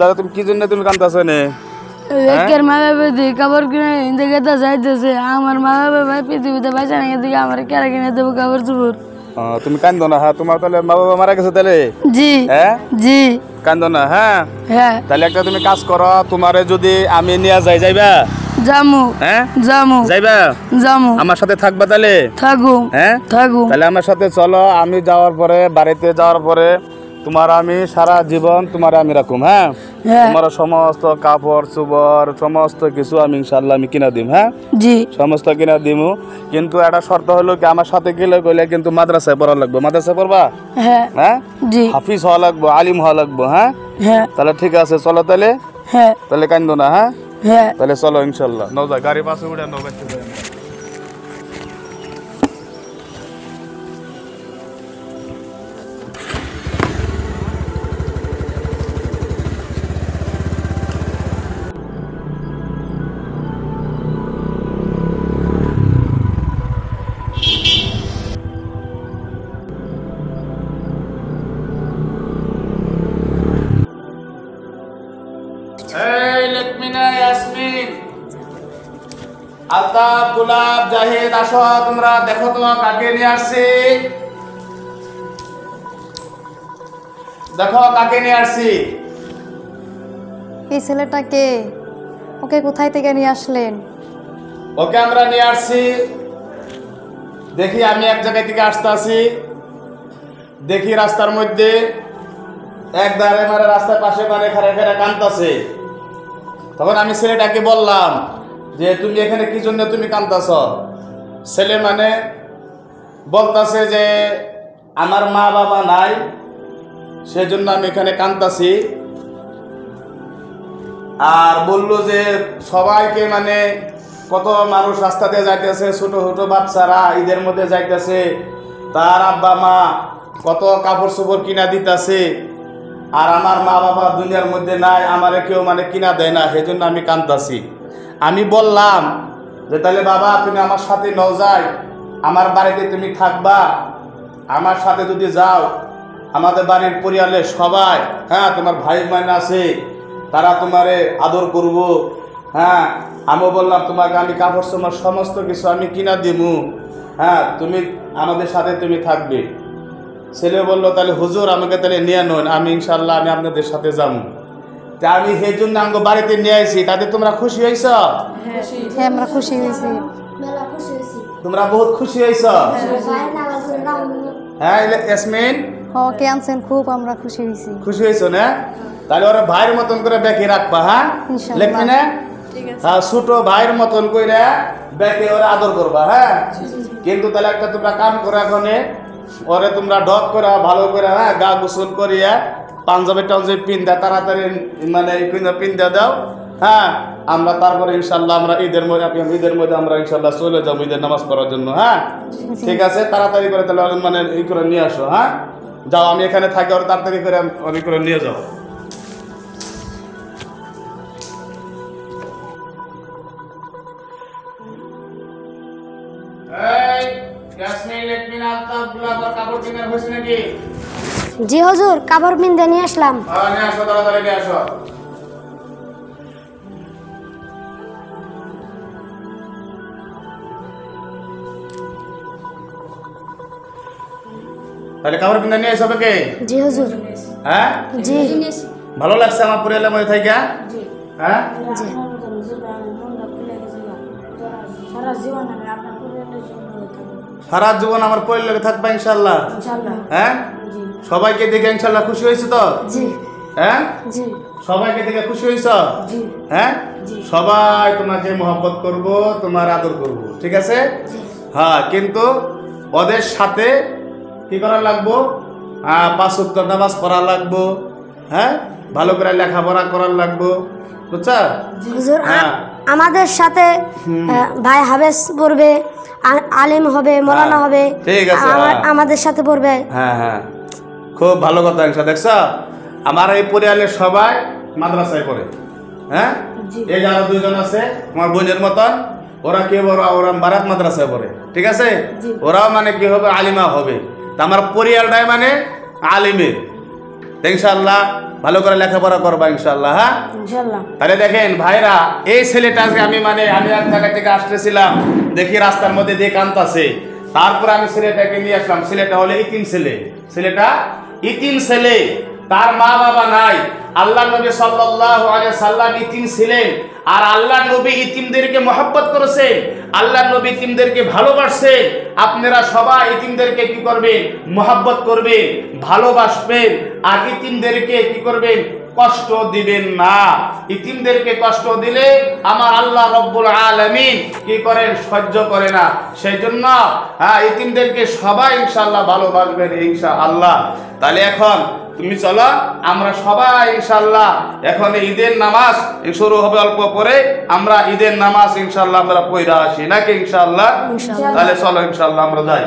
দাদা তুমি কি জন্য তুমি কাঁদতেছো নে? একের মা বাবা দিয়ে কাপড় কিনে দেখে তো যাইতেছে আমার মা বাবা পৃথিবীতে বাঁচা নাই দিকে আমার কেরা কিনে দেবো কাপড় চুপড়। তুমি কান্দো না। হ্যাঁ তোমার তাহলে মা বাবা মারা গেছে তাহলে? জি হ্যাঁ জি। কান্দো না। হ্যাঁ হ্যাঁ তাহলে একটা তুমি কাজ করো, তোমারে যদি আমি নিয়ে যাইবা? জামু। হ্যাঁ জামু যাইবা? জামু। আমার সাথে থাকবা তাহলে? থাকু। হ্যাঁ থাকু। তাহলে আমার সাথে চলো, আমি যাওয়ার পরে বাড়িতে যাওয়ার পরে তোমার আমি সারা জীবন তোমার আমি রাখুম। হ্যাঁ তোমার সমস্ত কাপড় চোপড় সমস্ত কিছু আমি ইনশাল্লাহ আমি কিনা দিম। হ্যাঁ জি সমস্ত কিনা দিমু, কিন্তু একটা শর্ত হলো কি আমার সাথে গেলে কিন্তু মাদ্রাসায় পড়া লাগবে। মাদ্রাসায় পড়বা? হ্যাঁ হ্যাঁ জি। হাফিজ হওয়া লাগবো, আলিম হওয়া লাগবো। হ্যাঁ হ্যাঁ তাহলে ঠিক আছে চলো তাহলে। হ্যাঁ তাহলে কান্দো না। হ্যাঁ হ্যাঁ তাহলে চলো ইনশাল্লাহ। নও যা গাড়ি পাশে উঠে নৌ ব্যক্তি। আলতাফ, গোলাপ, জাহিদ আসো, তোমরা দেখো তো কাকে নিয়ে আসছি। দেখো কাকে নিয়ে আসছি। এই ছেলেটাকে, ওকে কোথায় থেকে নিয়ে আসলেন? ওকে আমরা নিয়ে আসছি, দেখি আমি এক জায়গা থেকে আসতেছি, দেখি রাস্তার মধ্যে এক ধারে মানে রাস্তার পাশে মানে খারে খারে কাঁদতাছে। তখন আমি ছেলেটাকে বললাম যে তুমি এখানে কি জন্য তুমি কাঁদতাছ? ছেলে মানে বলতাছে যে আমার মা বাবা নাই, সেজন্য আমি এখানে কাঁদতাছি। আর বলল যে সবাইকে মানে কত মানুষ রাস্তা দিয়ে যাইতেছে, ছোট ছোট বাচ্চারা ঈদের মধ্যে যাইতেছে, তার আব্বা মা কত কাপড় চোপড় কিনা দিতেছে, আর আমার মা বাবা দুনিয়ার মধ্যে নাই, আমারে কেউ মানে কিনা দেয় না, সেজন্য আমি কাঁদতাছি। আমি বললাম যে তাহলে বাবা তুমি আমার সাথে নাও, যাই আমার বাড়িতে তুমি থাকবা, আমার সাথে যদি যাও আমাদের বাড়ির পরিবারের সবাই, হ্যাঁ তোমার ভাই বোন আছে, তারা তোমারে আদর করব। হ্যাঁ আমিও বললাম তোমাকে আমি কাপড় চোপড় সমস্ত কিছু আমি কিনা দিমু, হ্যাঁ তুমি আমাদের সাথে তুমি থাকবে। ছেলে বললো তাহলে হুজুর আমাকে তাহলে নিয়ে নন, আমি ইনশাল্লাহ আমি আপনাদের সাথে যাবো। তা আমি সেই জন্য আমাকে বাড়িতে নিয়ে আসি। তাতে তোমরা খুশি হয়েছ? হ্যাঁ আমরা খুশি হয়েছি। তোমরা বহুত খুশি হয়েছ? হ্যাঁ ইয়াসমিন ওকে আনছেন, খুব আমরা খুশি হয়েছি। খুশি হয়েছ না? তাহলে ওরা ভাইয়ের মতন করে ব্যাকে রাখবা। হ্যাঁ লিখবি না? হ্যাঁ ছোট ভাইয়ের মতন করে ব্যাকে ওরা আদর করবা। হ্যাঁ কিন্তু তাহলে একটা তোমরা কাম করো, এখন ওরে তোমরা ডক করে ভালো করে, হ্যাঁ গা গোসল করিয়া পাঞ্জাবি টাঞ্জাবি পিন্দা তাড়াতাড়ি মানে পিন্দা দাও। হ্যাঁ আমরা তারপরে ইনশাল্লাহ আমরা ঈদের মধ্যে আমরা ইনশাল্লাহ চলে যাবো ঈদের নামাজ পড়ার জন্য। হ্যাঁ ঠিক আছে, তাড়াতাড়ি করে তাহলে মানে ই করে নিয়ে আসো। হ্যাঁ যাও, আমি এখানে থাকি, ওরা তাড়াতাড়ি করে অনেক করে নিয়ে যাও। জি হুজুর, কাপড় কিনতে নিয়ে আসলাম। নিয়ে আসো, তাড়াতাড়ি নিয়ে আসো। তাহলে কাপড় কিনে নিয়ে এসো কে? জি হুজুর। হ্যাঁ জি ভালো লাগছে আমার পরিবারের মধ্যে থেকে? হ্যাঁ জি সারা জীবন আমার পরিবারে থাকবা ইনশাল্লাহ। হ্যাঁ সবাইকে দেখে ইনশাল্লাহ খুশি হয়েছে তো? জি হ্যাঁ জি সবাইকে দেখে খুশি হয়েছ? জি হ্যাঁ সবাই তোমাকে মহব্বত করব, তোমার আদর করব, ঠিক আছে? হ্যাঁ কিন্তু ওদের সাথে কি করা লাগবো? 5 ওয়াক্ত নামাজ পড়া লাগবো। হ্যাঁ ভালো করে লেখাপড়া করার লাগবো, বুঝছা? হুজুর হ্যাঁ। আমাদের সাথে ভাই হাবেস পড়বে, আলিম হবে, মৌলানা হ্যাঁ, হবে, ঠিক আছে, হ্যাঁ। আমাদের সাথে পড়বে। হ্যাঁ হ্যাঁ, খুব ভালো কথা ইনশাআল্লাহ। দেখছ আমার এই পরিবারের সবাই মাদ্রাসায় পড়ে। হ্যাঁ, এই যে আরো দুইজন আছে আমার বোনের মতন, ওরা কি বড়, ওরা বারাত মাদ্রাসায় পড়ে, ঠিক আছে? ওরাও মানে কি হবে, আলিমা হবে। তা আমার পরিবারটাই মানে আলিমের। ইনশাআল্লাহ ভালো করে লেখাপড়া করবা ইনশাআল্লাহ। হ্যাঁ ইনশাআল্লাহ। তাহলে দেখেন ভাইরা, এই ছেলেটাকে আমি এক জায়গা থেকে আসতেছিলাম, দেখি রাস্তার মধ্যে দিয়ে কাঁদতাছে। তারপর আমি ছেলেটাকে নিয়ে আসলাম। ছেলেটা হলো ইতিম ছেলে, ছেলেটা ইতিম ছেলে, তার মা বাবা নাই। আল্লাহ নবী সাল্লাল্লাহু আলাইহি সাল্লাম ইতিম ছিলেন, আর আল্লাহ নবী ইতিমদেরকে মহব্বত করেছেন, আল্লাহ নবী ইতিমদেরকে ভালোবাসেন। আপনারা সবাই ইতিমদেরকে কি করবেন, মহব্বত করবেন, ভালোবাসবেন, আর ইতিমদেরকে কি করবেন, কষ্ট দিবেন না। ইতিমদেরকে কষ্ট দিলে আমার আল্লাহ রব্বুল আলামিন কি করেন, সহ্য করে না। সেই জন্য ইতিমদেরকে সবাই ইনশাআল্লাহ ভালোবাসবেন ইনশাআল্লাহ। তাহলে এখন তুমি চলো, আমরা সবাই ইনশাআল্লাহ এখন ঈদের নামাজ শুরু হবে অল্প পরে, আমরা ঈদের নামাজ ইনশাআল্লাহ আমরা পড়া আসি নাকি ইনশাআল্লাহ? তাহলে চলো ইনশাআল্লাহ আমরা যাই।